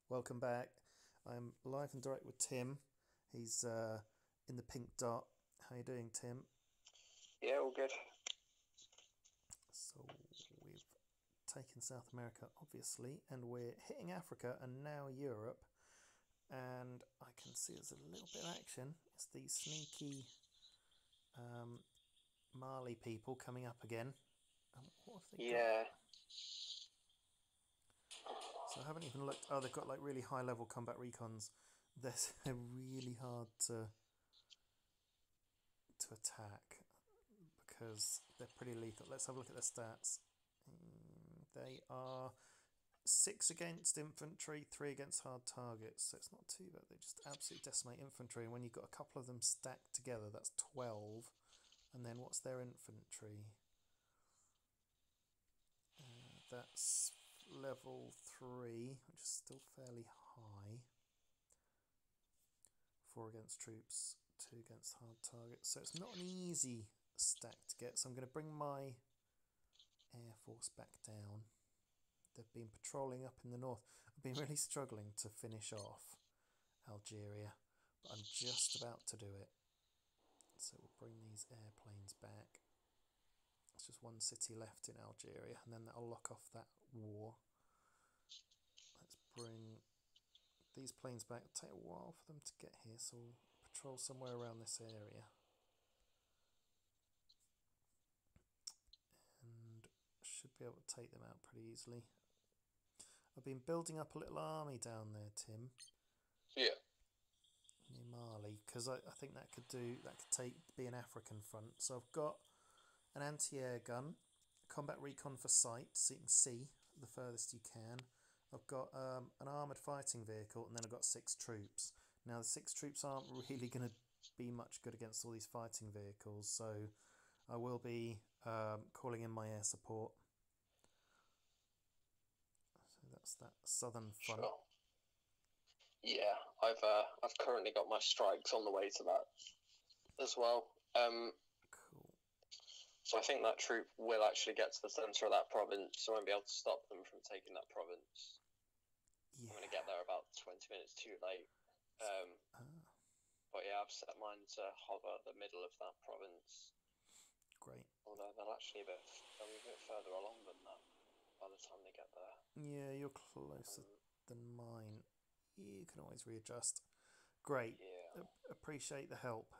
Welcome back. I'm live and direct with Tim. He's in the pink dot. How you doing, Tim? Yeah, all good. So we've taken South America, obviously, and we're hitting Africa and now Europe. And I can see there's a little bit of action. It's these sneaky Mali people coming up again. What have they got? Yeah, So I haven't even looked. Oh, they've got like really high level combat recons. They're really hard to attack because they're pretty lethal. Let's have a look at their stats. They are 6 against infantry, 3 against hard targets, so it's not too bad. They just absolutely decimate infantry, and when you've got a couple of them stacked together, that's 12. And then what's their infantry? That's level 3, which is still fairly high. 4 against troops, 2 against hard targets, so it's not an easy stack to get. So I'm going to bring my Air Force back down. They've been patrolling up in the north. I've been really struggling to finish off Algeria, but I'm just about to do it. So we'll bring these airplanes back. There's just one city left in Algeria, and then that'll lock off that war. Let's bring these planes back. It'll take a while for them to get here, so we'll patrol somewhere around this area. And should be able to take them out pretty easily. I've been building up a little army down there, Tim, yeah, near Mali, because I think that could be an African front. So I've got an anti-air gun, combat recon for sight, so you can see the furthest you can. I've got an armoured fighting vehicle, and then I've got 6 troops. Now the 6 troops aren't really going to be much good against all these fighting vehicles, so I will be calling in my air support. So that's that southern front. sure. Yeah, I've currently got my strikes on the way to that as well. Cool. So I think that troop will actually get to the centre of that province, so I won't be able to stop them from taking that province. Yeah. I'm going to get there about 20 minutes too late. But yeah, I've set mine to hover the middle of that province. Great. Although they'll be a bit further along than that by the time they get there. Yeah, you're closer than mine. You can always readjust. Great. Yeah. Appreciate the help.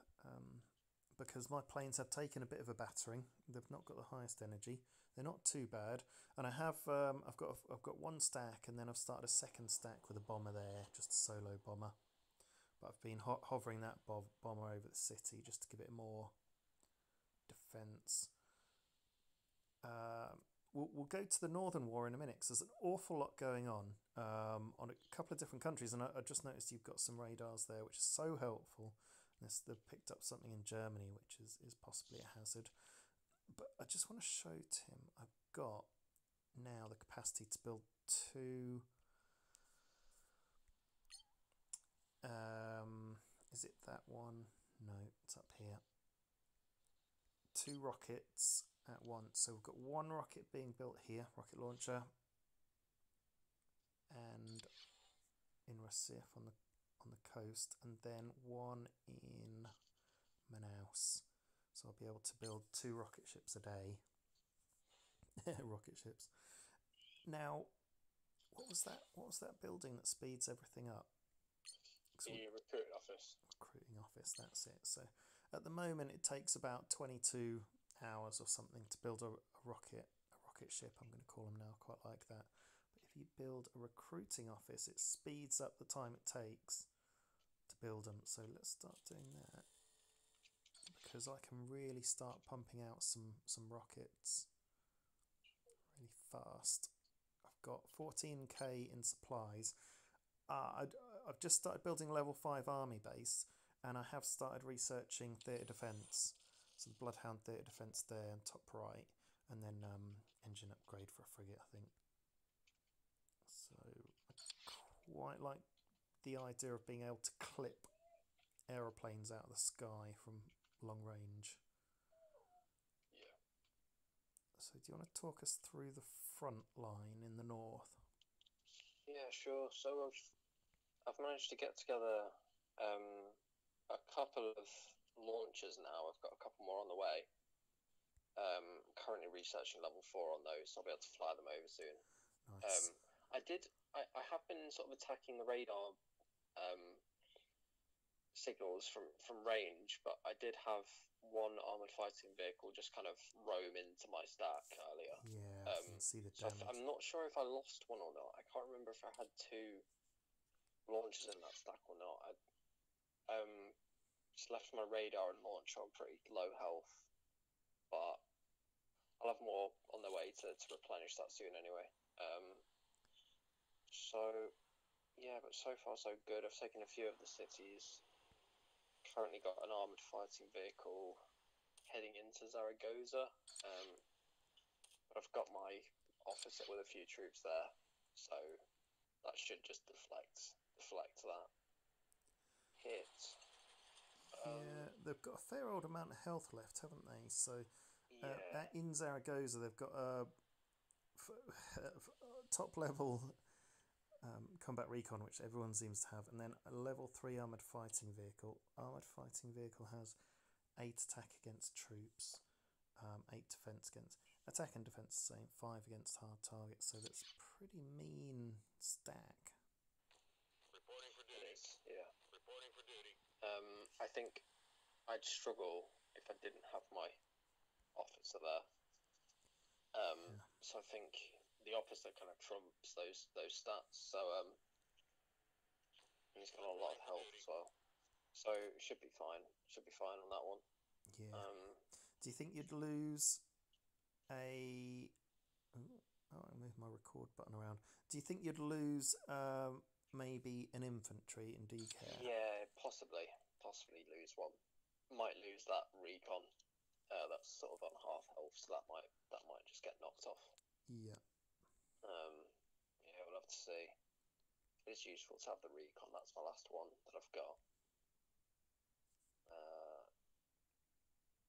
Because my planes have taken a bit of a battering. They've not got the highest energy. They're not too bad, and I've got one stack, and then I've started a second stack with a bomber there, just a solo bomber. But I've been hovering that bomber over the city just to give it more defence. We'll go to the Northern War in a minute, because there's an awful lot going on a couple of different countries, and I just noticed you've got some radars there, which is so helpful. They've picked up something in Germany, which is possibly a hazard. But I just want to show Tim, I've got now the capacity to build 2... is it that one? No, it's up here. 2 rockets at once. So we've got 1 rocket being built here, rocket launcher, and in Recife on the coast, and then 1 in Manaus. So I'll be able to build 2 rocket ships a day. Rocket ships. Now, what was that building that speeds everything up? The recruiting office. Recruiting office, that's it. So at the moment it takes about 22 hours or something to build a rocket ship. I'm going to call them now, quite like that. But if you build a recruiting office, it speeds up the time it takes to build them. So let's start doing that, because I can really start pumping out some rockets really fast. I've got 14k in supplies. I've just started building a level 5 army base, and I have started researching theatre defence. So the Bloodhound theatre defence there and top right, and then engine upgrade for a frigate, I think. So I quite like the idea of being able to clip aeroplanes out of the sky from long range. Yeah. So do you want to talk us through the front line in the north? Yeah, sure. So I've managed to get together a couple of launchers now. I've got a couple more on the way. Currently researching level 4 on those, so I'll be able to fly them over soon. Nice. I have been sort of attacking the radar signals from range, but I did have one armored fighting vehicle just kind of roam into my stack earlier. Yeah, I can see the So damage. I'm not sure if I lost one or not. I can't remember if I had 2 launchers in that stack or not. I just left my radar and launcher on pretty low health, but I'll have more on the way to replenish that soon anyway. So yeah, but so far so good. I've taken a few of the cities. Currently got an armored fighting vehicle heading into Zaragoza. But I've got my officer with a few troops there, so that should just deflect that hit. Yeah, they've got a fair old amount of health left, haven't they? So Yeah, in Zaragoza, they've got a top level combat recon, which everyone seems to have, and then a level 3 armoured fighting vehicle. Armoured fighting vehicle has 8 attack against troops, 8 defense against attack and defense, same 5 against hard targets. So that's pretty mean stack. reporting for duty. It is, yeah. Reporting for duty. I think I'd struggle if I didn't have my officer there. Yeah. So I think the officer kind of trumps those stats. So he's got a lot of health as well. So should be fine. Should be fine on that one. Yeah. Do you think you'd lose a? Oh, I moved my record button around. Do you think you'd lose maybe an infantry, and do you care? Yeah, possibly lose one. Might lose that recon. That's sort of on half health, so that might just get knocked off. Yeah. Yeah, we'll have to see. It's useful to have the recon. That's my last one that I've got.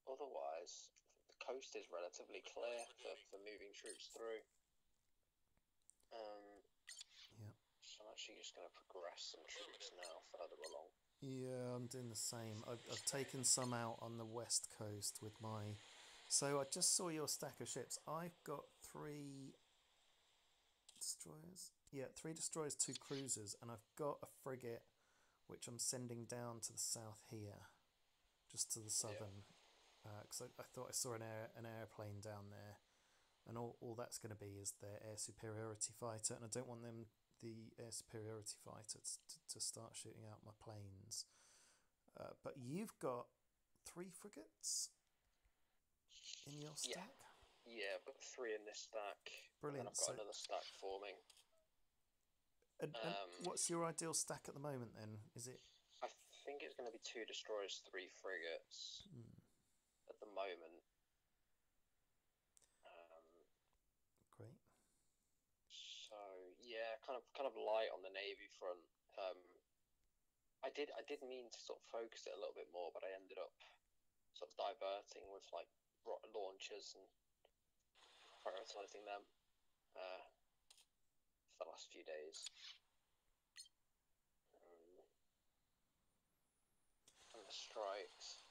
Otherwise, the coast is relatively clear for moving troops through. Yeah. So I'm actually just going to progress some troops now further along. Yeah, I'm doing the same. I've taken some out on the west coast with my. So I just saw your stack of ships. I've got 3 destroyers. Yeah, 3 destroyers, 2 cruisers, and I've got a frigate, which I'm sending down to the south here, just to the southern, because I thought I saw an airplane down there, and all that's going to be is their air superiority fighter, and I don't want the air superiority fighter to start shooting out my planes. But you've got 3 frigates in your stack? Yeah, I've got 3 in this stack. Brilliant. And I've got another stack forming. And what's your ideal stack at the moment then? Is it? I think it's going to be 2 destroyers, 3 frigates at the moment. Great. So yeah, kind of light on the navy front. I did mean to sort of focus it a little bit more, but I ended up sort of diverting with like launchers and prioritizing them for the last few days. And the strikes.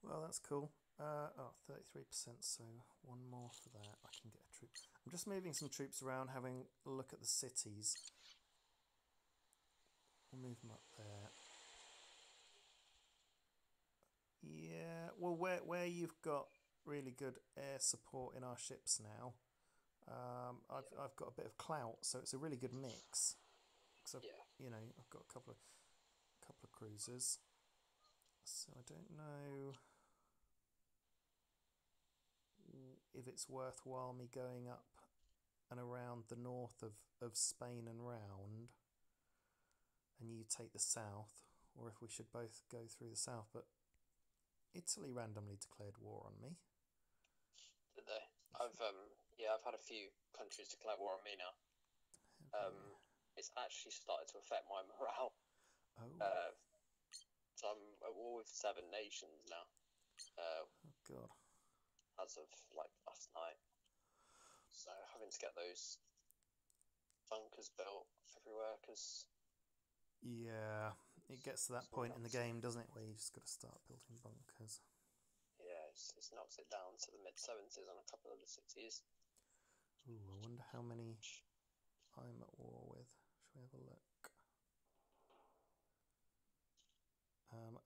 Well, that's cool. 33%, so 1 more for that. I can get a troop. I'm just moving some troops around, having a look at the cities. We'll move them up there. Yeah, well, where you've got really good air support in our ships now, I've got a bit of clout, so it's a really good mix. So I've got a couple of cruisers. So I don't know if it's worthwhile me going up and around the north of Spain and round, and you take the south, or if we should both go through the south. But Italy randomly declared war on me. Did they? I've had a few countries declare war on me now. It's actually started to affect my morale. Oh. So I'm at war with 7 nations now. Oh God. As of like last night. So having to get those bunkers built everywhere, because Yeah, it gets to that point in the game, doesn't it, where you just got to start building bunkers. yeah, it's knocks it down to the mid-70s on a couple of the cities. Ooh, I wonder how many I'm at war with. Shall we have a look?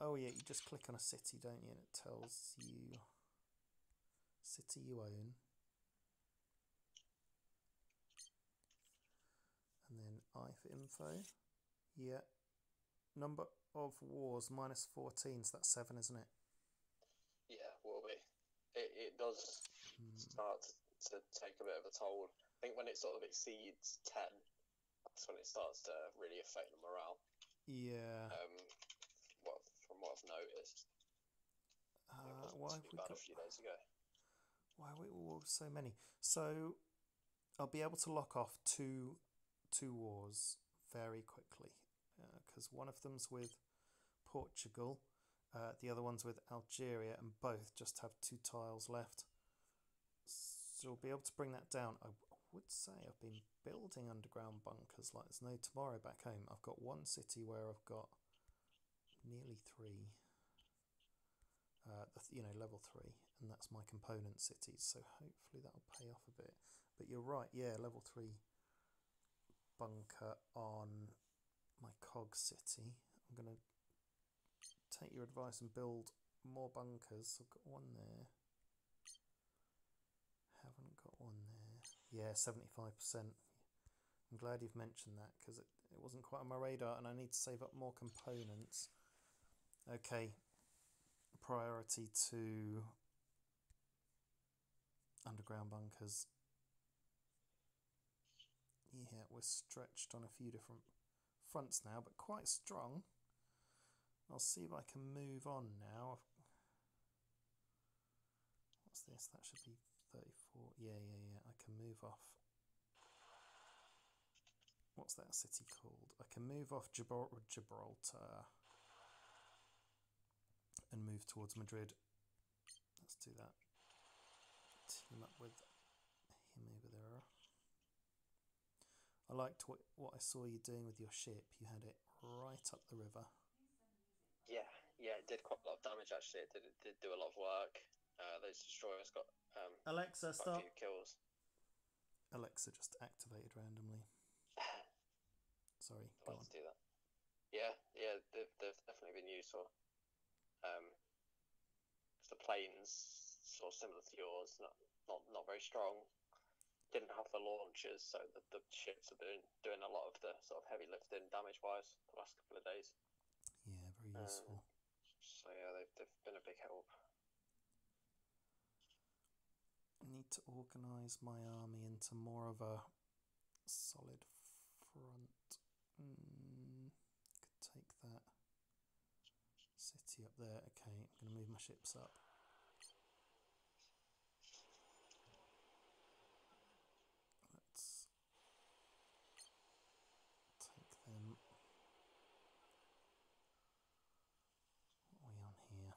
Oh yeah, you just click on a city, don't you, and it tells you city you own. And then I for info. Yeah. Number of wars -14, so that's 7, isn't it? Yeah, will be. It does start to take a bit of a toll. I think when it sort of exceeds 10, that's when it starts to really affect the morale. Yeah. From what I've noticed. Why have we got a few days ago? Why are we so many? So I'll be able to lock off two wars very quickly, because one of them's with Portugal, the other one's with Algeria, and both just have 2 tiles left. So we'll be able to bring that down. I would say I've been building underground bunkers like there's no tomorrow back home. I've got one city where I've got nearly 3. Level 3, and that's my component cities, so hopefully that'll pay off a bit. But you're right, yeah, level 3 bunker on my cog city. I'm going to take your advice and build more bunkers. I've got one there, haven't got one there. Yeah, 75%. I'm glad you've mentioned that, because it wasn't quite on my radar, and I need to save up more components. Okay, priority to underground bunkers. Yeah, we're stretched on a few different fronts now, but quite strong. I'll see if I can move on now. What's this? That should be 34. Yeah. I can move off. What's that city called? I can move off Gibraltar and move towards Madrid. Let's do that. Team up with him over there. I liked what I saw you doing with your ship. You had it right up the river. Yeah, it did quite a lot of damage actually. It did do a lot of work. Those destroyers got Alexa, stop. a few kills. Alexa just activated randomly. Sorry, I like to do that. Yeah, they've definitely been useful. Because the planes, sort of similar to yours, not very strong. Didn't have the launchers, so the ships have been doing a lot of the sort of heavy lifting damage-wise the last couple of days. Yeah, very useful. So yeah, they've been a big help. I need to organise my army into more of a solid front. Could take that city up there. Okay, I'm going to move my ships up. Let's take them. What are we on here?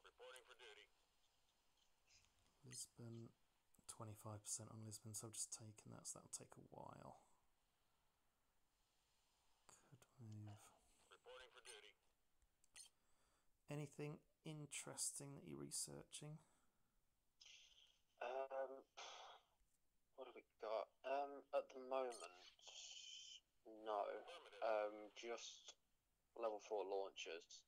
Reporting for duty. Lisbon, 25% on Lisbon, so I've just taken that, so that'll take a while. Could move. Reporting for duty. Anything interesting that you're researching? What have we got? At the moment, no. Just level 4 launchers.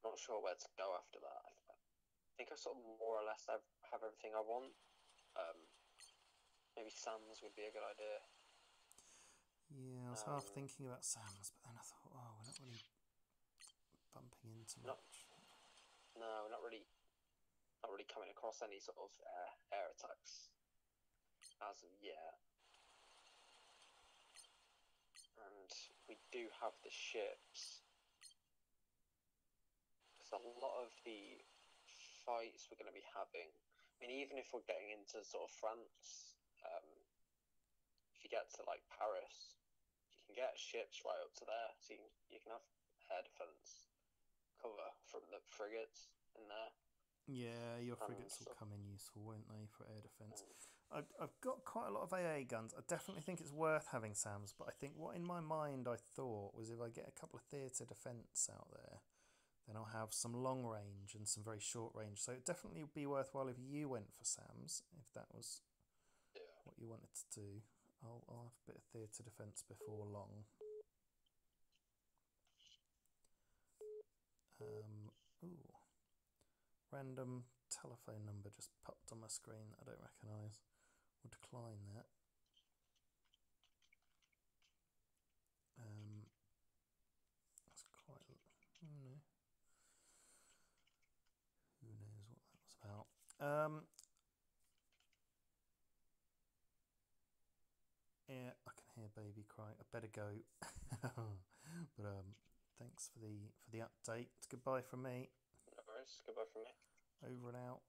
Not sure where to go after that. I think I sort of more or less have everything I want. Maybe Sands would be a good idea. Yeah, I was half thinking about Sam's, but then I thought, oh, we're not really bumping into much. No, we're not really coming across any sort of air attacks as of yet. And we do have the ships. Because a lot of the fights we're going to be having, I mean, even if we're getting into sort of France, if you get to like Paris, you can get ships right up to there, so you can have air defense cover from the frigates in there. Yeah, your frigates will come in useful, won't they, for air defense? I've got quite a lot of AA guns. I definitely think it's worth having SAMs, but I think what in my mind I thought was if I get a couple of theatre defence out there, then I'll have some long range and some very short range. So it definitely would be worthwhile if you went for SAMs, if that was what you wanted to do. I'll have a bit of theatre defence before long. Ooh. Random telephone number just popped on my screen that I don't recognise. We'll decline that. That's quite... Who knows what that was about. Yeah, I can hear baby crying. I better go. But thanks for the update. Goodbye from me. No worries. Goodbye from me. Over and out.